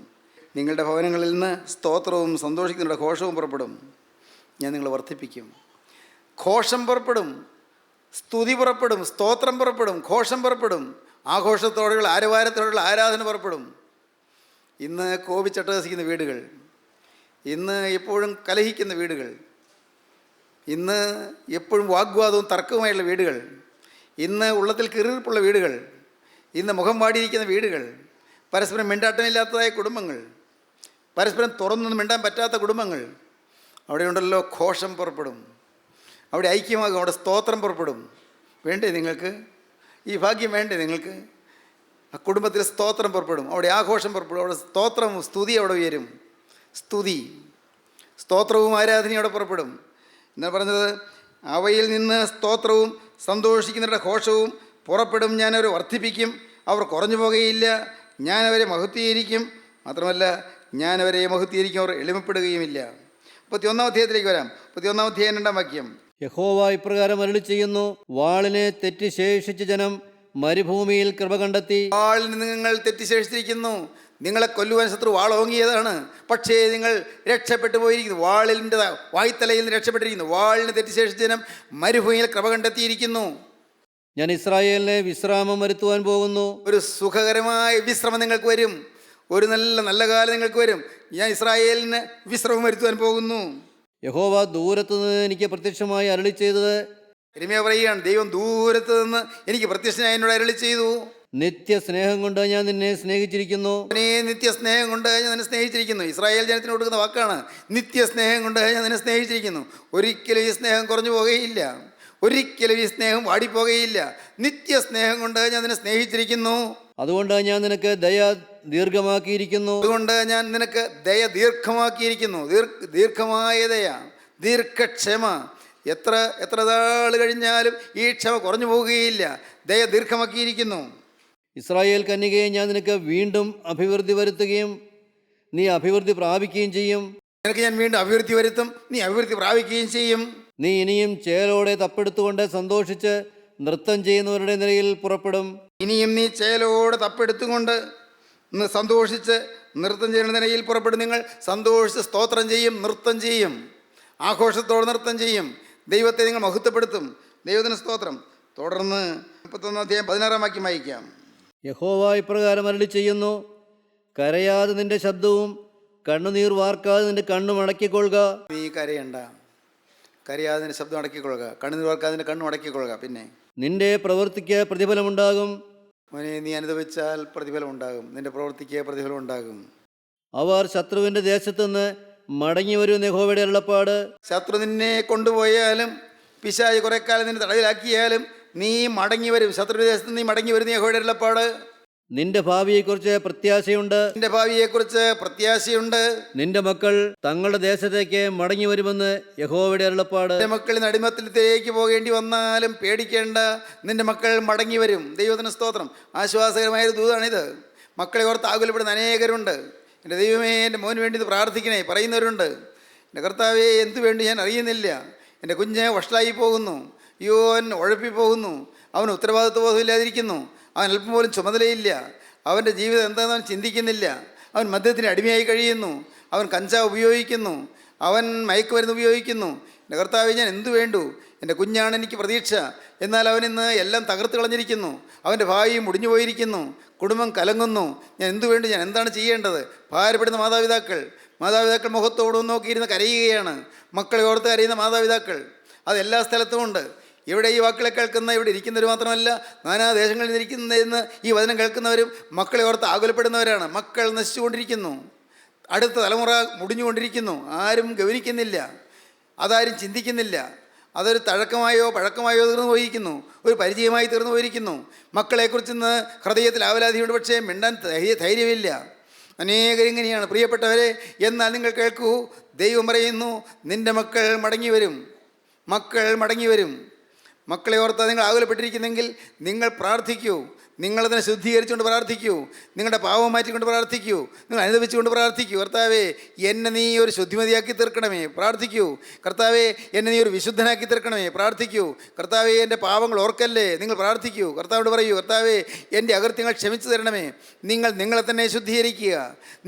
നിങ്ങളുടെ ഭവനങ്ങളിൽ നിന്ന് സ്തോത്രവും സന്തോഷിക്കുന്നവരുടെ ഘോഷവും പുറപ്പെടും. ഞാൻ നിങ്ങളെ വർദ്ധിപ്പിക്കും. ഘോഷം പുറപ്പെടും, സ്തുതി പുറപ്പെടും, സ്തോത്രം പുറപ്പെടും, ഘോഷം പുറപ്പെടും. ആഘോഷത്തോടെയുള്ള ആരവാരത്തോടെയുള്ള ആരാധന പുറപ്പെടും. ഇന്ന് കോപിച്ചട്ടഹസിക്കുന്ന വീടുകൾ, ഇന്ന് എപ്പോഴും കലഹിക്കുന്ന വീടുകൾ, ഇന്ന് എപ്പോഴും വാഗ്വാദവും തർക്കവുമായുള്ള വീടുകൾ, ഇന്ന് ഉള്ളത്തിൽ കിറിർപ്പുള്ള വീടുകൾ, ഇന്ന് മുഖം വാടിയിരിക്കുന്ന വീടുകൾ, പരസ്പരം മിണ്ടാട്ടമില്ലാത്തതായ കുടുംബങ്ങൾ, പരസ്പരം തുറന്നൊന്നും മിണ്ടാൻ പറ്റാത്ത കുടുംബങ്ങൾ, അവിടെ ഉണ്ടല്ലോ ഘോഷം പുറപ്പെടും, അവിടെ ഐക്യമാകും, അവിടെ സ്തോത്രം പുറപ്പെടും. വേണ്ടേ നിങ്ങൾക്ക് ഈ ഭാഗ്യം? വേണ്ടേ നിങ്ങൾക്ക്? ആ കുടുംബത്തിൽ സ്തോത്രം പുറപ്പെടും, അവിടെ ആഘോഷം പുറപ്പെടും, അവിടെ സ്തോത്രവും സ്തുതി അവിടെ ഉയരും. സ്തോത്രവും ആരാധനയും അവിടെ പുറപ്പെടും. എന്നാ പറഞ്ഞത്? അവയിൽ നിന്ന് സ്തോത്രവും സന്തോഷിക്കുന്നവരുടെ ഘോഷവും പുറപ്പെടും. ഞാനവരെ വർദ്ധിപ്പിക്കും, അവർ കുറഞ്ഞു പോകുകയില്ല. ഞാനവരെ മഹത്വീകരിക്കും, മാത്രമല്ല ഞാനവരെ മഹത്വീകരിക്കും, അവർ എളിമപ്പെടുകയുമില്ല. 31-ാം അധ്യായത്തിലേക്ക് വരാം. 31-ാം അധ്യായം 2-ാം വാക്യം. യഹോവ ഇപ്രകാരം അരുളി ചെയ്യുന്നു: വാളിനെ തെറ്റി ശേഷിച്ച ജനം മരുഭൂമിയിൽ കൃപ കണ്ടെത്തി. വാളിന് നിങ്ങൾ തെറ്റിശേഷിച്ചിരിക്കുന്നു. നിങ്ങളെ കൊല്ലുവാൻ ശത്രു വാളോങ്ങിയതാണ്, പക്ഷേ നിങ്ങൾ രക്ഷപ്പെട്ടു പോയിരിക്കുന്നു. വാളിൻ്റെ വായ്ത്തലയിൽ നിന്ന് രക്ഷപ്പെട്ടിരിക്കുന്നു. വാളിന് തെറ്റിശേഷിച്ച ജനം മരുഭൂമിയിൽ കൃപ കണ്ടെത്തിയിരിക്കുന്നു. ഞാൻ ഇസ്രായേലിനെ വിശ്രാമം വരുത്തുവാൻ പോകുന്നു. ഒരു സുഖകരമായ വിശ്രമം നിങ്ങൾക്ക് വരും. ഒരു നല്ല കാലം നിങ്ങൾക്ക് വരും. ഞാൻ ഇസ്രായേലിന് വിശ്രമം വരുത്തുവാൻ പോകുന്നു. യഹോവ ദൂരത്തു നിന്ന് എനിക്ക് പ്രത്യക്ഷമായി അരുളി ചെയ്തത്. യരെമ്യാ പറയുകയാണ്, ദൈവം ദൂരത്ത് നിന്ന് എനിക്ക് പ്രത്യക്ഷനായി എന്നോട് അരുളി ചെയ്തു. നിത്യസ്നേഹം കൊണ്ട് ഞാൻ നിന്നെ സ്നേഹിച്ചിരിക്കുന്നു. നിത്യസ്നേഹം കൊണ്ട് ഞാൻ നിന്നെ സ്നേഹിച്ചിരിക്കുന്നു. ഇസ്രായേൽ ജനത്തിന് കൊടുക്കുന്ന വാക്കാണ്, നിത്യസ്നേഹം കൊണ്ട് ഞാൻ നിന്നെ സ്നേഹിച്ചിരിക്കുന്നു. ഒരിക്കലും ഈ സ്നേഹം കുറഞ്ഞു പോകുകയില്ല, ഒരിക്കലും ഈ സ്നേഹം വാടിപ്പോകുകയില്ല. നിത്യസ്നേഹം കൊണ്ട് ഞാൻ നിന്നെ സ്നേഹിച്ചിരിക്കുന്നു. അതുകൊണ്ട് ഞാൻ നിനക്ക് ദയ ദീർഘമാക്കിയിരിക്കുന്നു. അതുകൊണ്ട് ഞാൻ നിനക്ക് ദയ ദീർഘമാക്കിയിരിക്കുന്നു. ദീർഘമായ ദയ, ദീർഘക്ഷമ. എത്ര നാൾ കഴിഞ്ഞാലും ഈ ക്ഷമ കുറഞ്ഞു പോവുകയില്ല. ദയ ദീർഘമാക്കിയിരിക്കുന്നു. ഇസ്രായേൽ കന്യകയെ ഞാൻ നിനക്ക് വീണ്ടും അഭിവൃദ്ധി വരുത്തുകയും നീ അഭിവൃദ്ധി പ്രാപിക്കുകയും ചെയ്യും. നിനക്ക് ഞാൻ വീണ്ടും അഭിവൃദ്ധി വരുത്തും, നീ അഭിവൃദ്ധി പ്രാപിക്കുകയും ചെയ്യും. നീ ഇനിയും ചേലോടെ തപ്പെടുത്തുകൊണ്ട് സന്തോഷിച്ച് നൃത്തം ചെയ്യുന്നവരുടെ നിലയിൽ പുറപ്പെടും. ഇനിയും നീ ചേലോടെ തപ്പെടുത്തുകൊണ്ട് സന്തോഷിച്ച് നൃത്തം ചെയ്യുന്ന നിലയിൽ പുറപ്പെടും. നിങ്ങൾ സന്തോഷിച്ച് സ്തോത്രം ചെയ്യും, നൃത്തം ചെയ്യും, ആഘോഷത്തോടെ നൃത്തം ചെയ്യും. ദൈവത്തെ നിങ്ങൾ മഹത്വപ്പെടുത്തും. ദൈവത്തിന് സ്തോത്രം. തുടർന്ന് 31-ാം അധ്യായം 16-ാം വാക്യം വായിക്കാം. യഹോവ ഇപ്രകാരം അരുളി ചെയ്യുന്നു: കരയാതെ നിന്റെ ശബ്ദവും കണ്ണുനീർ വാർക്കാതെ നിന്റെ കണ്ണും അടക്കിക്കൊള്ളുക. നീ കരയണ്ട, കരയാതെ നിന്റെ ശബ്ദം അടക്കിക്കൊള്ളുക, കണ്ണുനീർ വാർക്കാതെ നിന്റെ കണ്ണും അടക്കിക്കൊള്ളുക. പിന്നെ നിന്റെ പ്രവൃത്തിക്ക് പ്രതിഫലമുണ്ടാകും. മോനെ, നീ അനുഭവിച്ചാൽ പ്രതിഫലം ഉണ്ടാകും, നിന്റെ പ്രവൃത്തിക്ക് പ്രതിഫലം ഉണ്ടാകും. അവർ ശത്രുവിൻ്റെ ദേശത്തുനിന്ന് മടങ്ങി വരുമെന്ന് യഹോവയുടെ അരുളപ്പാട്. ശത്രു നിന്നെ കൊണ്ടുപോയാലും പിശാച് കുറെ കാലം നിന്നെ തടവിലാക്കിയാലും നീ മടങ്ങി വരും. ശത്രു ദേശത്ത് നീ മടങ്ങി വരുന്ന യഹോവയുടെ അരുളപ്പാട്. നിന്റെ ഭാവിയെക്കുറിച്ച് പ്രത്യാശയുണ്ട്. നിന്റെ ഭാവിയെക്കുറിച്ച് പ്രത്യാശയുണ്ട്. നിന്റെ മക്കൾ തങ്ങളുടെ ദേശത്തേക്ക് മടങ്ങി വരുമെന്ന് യഹോവയുടെ അരുളപ്പാട്. നിന്റെ മക്കൾ നടിമത്തിലേക്ക് പോകേണ്ടി വന്നാലും പേടിക്കേണ്ട, നിന്റെ മക്കൾ മടങ്ങി വരും. ദൈവത്തിന് സ്തോത്രം. ആശ്വാസകരമായൊരു ദൂതാണിത്. മക്കളെ ഓർത്ത് ആകുലപ്പെടുന്ന അനേകരുണ്ട്. എൻ്റെ ദൈവമേ, എൻ്റെ മോന് വേണ്ടി ഇത് പ്രാർത്ഥിക്കണേ പറയുന്നവരുണ്ട്. എൻ്റെ കർത്താവേ, എന്തു വേണ്ടി ഞാൻ അറിയുന്നില്ല, എൻ്റെ കുഞ്ഞ് വഷളായി പോകുന്നു, അയ്യോ അവൻ ഉഴപ്പിപ്പോകുന്നു, അവന് ഉത്തരവാദിത്വ ബോധമില്ലാതിരിക്കുന്നു, അവൻ അല്പം പോലും ചുമതലയില്ല, അവൻ്റെ ജീവിതം എന്താണെന്ന് അവൻ ചിന്തിക്കുന്നില്ല, അവൻ മദ്യത്തിന് അടിമയായി കഴിയുന്നു, അവൻ കഞ്ചാവ് ഉപയോഗിക്കുന്നു, അവൻ മയക്കുമരുന്ന് ഉപയോഗിക്കുന്നു. എൻ്റെ കർത്താവേ, ഞാൻ എന്തു വേണ്ടു? എൻ്റെ കുഞ്ഞാണ് എനിക്ക് പ്രതീക്ഷ, എന്നാൽ അവനിന്ന് എല്ലാം തകർത്ത് കളഞ്ഞിരിക്കുന്നു, അവൻ്റെ ഭാവി മുടിഞ്ഞു പോയിരിക്കുന്നു, കുടുംബം കലങ്ങുന്നു. ഞാൻ എന്തു വേണ്ടു? ഞാൻ എന്താണ് ചെയ്യേണ്ടത്? ഭാരപ്പെടുന്ന മാതാപിതാക്കൾ മുഖത്തോടും നോക്കിയിരുന്ന് കരയുകയാണ്. മക്കളെ ഓർത്ത് കരയുന്ന മാതാപിതാക്കൾ അതെല്ലാ സ്ഥലത്തുമുണ്ട്. ഇവിടെ ഈ വാക്കുകളെ കേൾക്കുന്ന ഇവിടെ ഇരിക്കുന്നവർ മാത്രമല്ല, നാനാ ദേശങ്ങളിൽ ഇരിക്കുന്നതെന്ന് ഈ വചനം കേൾക്കുന്നവരും മക്കളെ ഓർത്ത് ആകുലപ്പെടുന്നവരാണ്. മക്കൾ നശിച്ചുകൊണ്ടിരിക്കുന്നു, അടുത്ത തലമുറ മുടിഞ്ഞുകൊണ്ടിരിക്കുന്നു. ആരും ഗൗനിക്കുന്നില്ല, അതാരും ചിന്തിക്കുന്നില്ല. അതൊരു തഴക്കമായോ പഴക്കമായോ തീർന്നു പോയിരിക്കുന്നു, ഒരു പരിചയമായി തീർന്നു പോയിരിക്കുന്നു. മക്കളെക്കുറിച്ച് ഇന്ന് ഹൃദയത്തിൽ ആവലാതിയുണ്ട്, പക്ഷേ മിണ്ടാൻ ധൈര്യമില്ല. അനേകരിങ്ങനെയാണ് പ്രിയപ്പെട്ടവരെ. എന്നാൽ നിങ്ങൾ കേൾക്കൂ, ദൈവം പറയുന്നു, നിൻ്റെ മക്കൾ മടങ്ങി വരും. മക്കളെ ഓർത്ത് നിങ്ങൾ ആകുലപ്പെട്ടിരിക്കുന്നെങ്കിൽ നിങ്ങൾ പ്രാർത്ഥിക്കൂ. നിങ്ങളതിനെ ശുദ്ധീകരിച്ചുകൊണ്ട് പ്രാർത്ഥിക്കൂ. നിങ്ങളുടെ പാവം മാറ്റിക്കൊണ്ട് പ്രാർത്ഥിക്കൂ. നിങ്ങൾ അനുഭവിച്ചുകൊണ്ട് പ്രാർത്ഥിക്കൂ. കർത്താവേ, എന്നെ നീ ഒരു ശുദ്ധിമതിയാക്കി തീർക്കണമേ, പ്രാർത്ഥിക്കൂ. കർത്താവേ, എന്നെ നീ ഒരു വിശുദ്ധനാക്കി തീർക്കണമേ, പ്രാർത്ഥിക്കൂ. കർത്താവേ, എൻ്റെ പാവങ്ങൾ ഓർക്കല്ലേ, നിങ്ങൾ പ്രാർത്ഥിക്കൂ. കർത്താവോട് പറയൂ, കർത്താവേ, എൻ്റെ അകൃത്യങ്ങൾ ക്ഷമിച്ചു തരണമേ. നിങ്ങളെ തന്നെ ശുദ്ധീകരിക്കുക,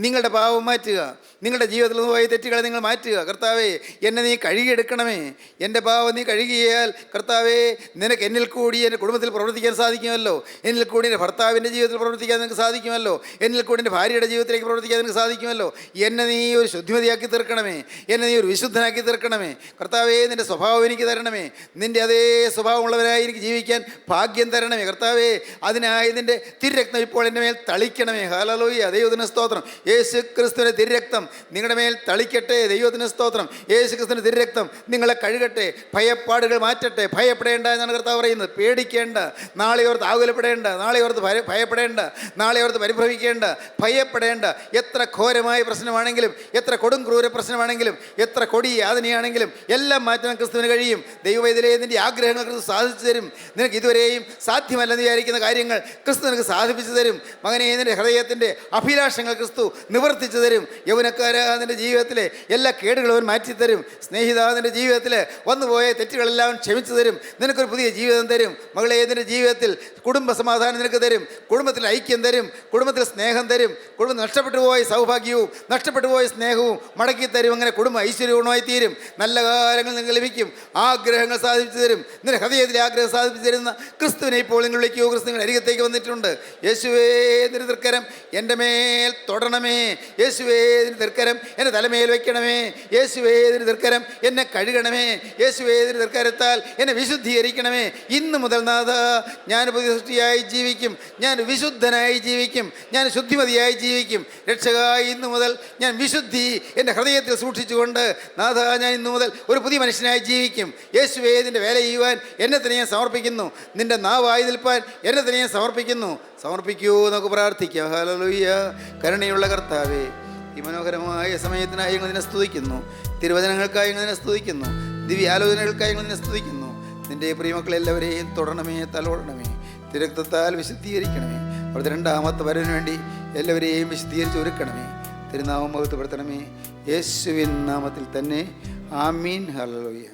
നിങ്ങളുടെ പാവം മാറ്റുക, നിങ്ങളുടെ ജീവിതത്തിൽ നിന്ന് പോയ തെറ്റുകളെ നിങ്ങൾ മാറ്റുക. കർത്താവേ, എന്നെ നീ കഴുകിയെടുക്കണമേ. എൻ്റെ പാവം നീ കഴുകിയാൽ കർത്താവേ, നിനക്ക് എന്നിൽ കൂടി എൻ്റെ കുടുംബത്തിൽ പ്രവർത്തിക്കാൻ സാധിക്കുമല്ലോ. എന്നിൽ കൂടി കൂടി എൻ്റെ ഭർത്താവിൻ്റെ ജീവിതത്തിൽ പ്രവർത്തിക്കാൻ നിനക്ക് സാധിക്കുമല്ലോ. എന്നിൽ കൂടി എൻ്റെ ഭാര്യയുടെ ജീവിതത്തിലേക്ക് പ്രവർത്തിക്കാൻ നിനക്ക് സാധിക്കുമല്ലോ. എന്നെ നീ ഒരു ശുദ്ധിമതിയാക്കി തീർക്കണമേ. എന്നെ നീ ഒരു വിശുദ്ധനാക്കി തീർക്കണമേ. കർത്താവേ, നിൻ്റെ സ്വഭാവം എനിക്ക് തരണമേ. നിൻ്റെ അതേ സ്വഭാവമുള്ളവരായി എനിക്ക് ജീവിക്കാൻ ഭാഗ്യം തരണമേ. കർത്താവേ, അതിനായി നിൻ്റെ തിരുരക്തം ഇപ്പോൾ എൻ്റെ മേൽ തളിക്കണമേ. ഹല്ലേലൂയ. ദൈവത്തിന് സ്തോത്രം. യേശു ക്രിസ്തുവിൻ്റെ തിരുരക്തം നിങ്ങളുടെ മേൽ തളിക്കട്ടെ. ദൈവത്തിന് സ്തോത്രം. യേശു ക്രിസ്തുവിൻ്റെ തിരുരക്തം നിങ്ങളെ കഴുകട്ടെ. ഭയപ്പാടുകൾ മാറ്റട്ടെ. ഭയപ്പെടേണ്ട എന്നാണ് കർത്താവ് പറയുന്നത്. പേടിക്കേണ്ട. നാളെ ഓർത്ത് ആകുലപ്പെടേണ്ട. നാളെ ഓർത്ത് ഭയപ്പെടേണ്ട. നാളെ ഓർത്ത് പരിഭ്രമിക്കേണ്ട. ഭയപ്പെടേണ്ട. എത്ര ഘോരമായ പ്രശ്നമാണെങ്കിലും, എത്ര കൊടും ക്രൂര പ്രശ്നമാണെങ്കിലും, എത്ര കൊടിയ യാതനയാണെങ്കിലും എല്ലാം മാറ്റാൻ ക്രിസ്തുവിന് കഴിയും. ദൈവവേദിയിലെ നിൻ്റെ ആഗ്രഹങ്ങൾ ക്രിസ്തു സാധിച്ചു തരും. നിനക്ക് ഇതുവരെയും സാധ്യമല്ലെന്ന് വിചാരിക്കുന്ന കാര്യങ്ങൾ ക്രിസ്തു നിനക്ക് സാധിപ്പിച്ചു തരും. മകനെ, നിൻ്റെ ഹൃദയത്തിൻ്റെ അഭിലാഷങ്ങൾ ക്രിസ്തു നിവർത്തിച്ചു തരും. യൗവനക്കാരാ, നിൻ്റെ ജീവിതത്തിലെ എല്ലാ കേടുകളും അവൻ മാറ്റിത്തരും. സ്നേഹിത, നിൻ്റെ ജീവിതത്തിൽ വന്നുപോയ തെറ്റുകളെല്ലാം ക്ഷമിച്ചു തരും. നിനക്കൊരു പുതിയ ജീവിതം തരും. മകളെ, നിൻ്റെ ജീവിതത്തിൽ കുടുംബ സമാധാനം നിനക്ക് തരും. കുടുംബത്തിൽ ഐക്യം തരും. കുടുംബത്തിൽ സ്നേഹം തരും. കുടുംബം നഷ്ടപ്പെട്ടു പോയ സൗഭാഗ്യവും നഷ്ടപ്പെട്ടു പോയ സ്നേഹവും മടക്കി തരും. അങ്ങനെ കുടുംബം ഐശ്വര്യപൂർണ്ണമായി തീരും. നല്ല കാലങ്ങൾ നിങ്ങൾക്ക് ലഭിക്കും. ആഗ്രഹങ്ങൾ സാധിച്ചു തരും. നിന്റെ ഹൃദയത്തിലെ ആഗ്രഹം സാധിച്ചു തരുന്ന ക്രിസ്തുവിനെ ഇപ്പോൾ നിങ്ങൾ വിളിക്കൂ. ക്രിസ്തു നിങ്ങളുടെ അരികത്തേക്ക് വന്നിട്ടുണ്ട്. യേശുവേ, നിന്റെ തൃക്കരം എൻ്റെ മേൽ തൊടണമേ. യേശുവേ, നിന്റെ തൃക്കരം എൻ്റെ തലമേൽ വയ്ക്കണമേ. യേശുവേ, നിന്റെ തൃക്കരം എന്നെ കഴുകണമേ. യേശുവേ, നിന്റെ തൃക്കരത്താൽ എന്നെ വിശുദ്ധീകരിക്കണമേ. ഇന്ന് മുതൽ നാഥ, ഞാൻ പുതിയ സൃഷ്ടിയായി ജീവിക്കും. ഞാൻ വിശുദ്ധനായി ജീവിക്കും. ഞാൻ ശുദ്ധിമതിയായി ജീവിക്കും. രക്ഷകായി ഇന്നു മുതൽ ഞാൻ വിശുദ്ധി എൻ്റെ ഹൃദയത്തിൽ സൂക്ഷിച്ചുകൊണ്ട് നാഥ, ഞാൻ ഇന്നു മുതൽ ഒരു പുതിയ മനുഷ്യനായി ജീവിക്കും. യേശുവേ, നിൻ്റെ വേല ചെയ്യുവാൻ എന്നെ തന്നെ ഞാൻ സമർപ്പിക്കുന്നു. നിൻ്റെ നാവായി നിൽപ്പാൻ എന്നെ തന്നെ ഞാൻ സമർപ്പിക്കൂ. നമുക്ക് പ്രാർത്ഥിക്കാം. ഹല്ലേലൂയ. കരുണയുള്ള കർത്താവേ, ഈ മനോഹരമായ സമയത്തിനായി ഞങ്ങൾ നിന്നെ സ്തുതിക്കുന്നു. തിരുവചനങ്ങൾക്കായി ഞങ്ങൾ നിന്നെ സ്തുതിക്കുന്നു. ദിവ്യാലോചനകൾക്കായി ഞങ്ങൾ നിന്നെ സ്തുതിക്കുന്നു. നിൻ്റെ പ്രിയമക്കളെല്ലാവരെയും തൊടണമേ, തലോടണമേ. തിരക്തത്താൽ വിശുദ്ധീകരിക്കണമേ. അവിടുത്തെ രണ്ടാമത്തെ വരവിന് വേണ്ടി എല്ലാവരെയും വിശുദ്ധീകരിച്ച് ഒരുക്കണമേ. തിരുനാമം മഹത്വപ്പെടുത്തണമേ. യേശുവിൻ നാമത്തിൽ തന്നെ. ആമീൻ. ഹല്ലേലൂയ.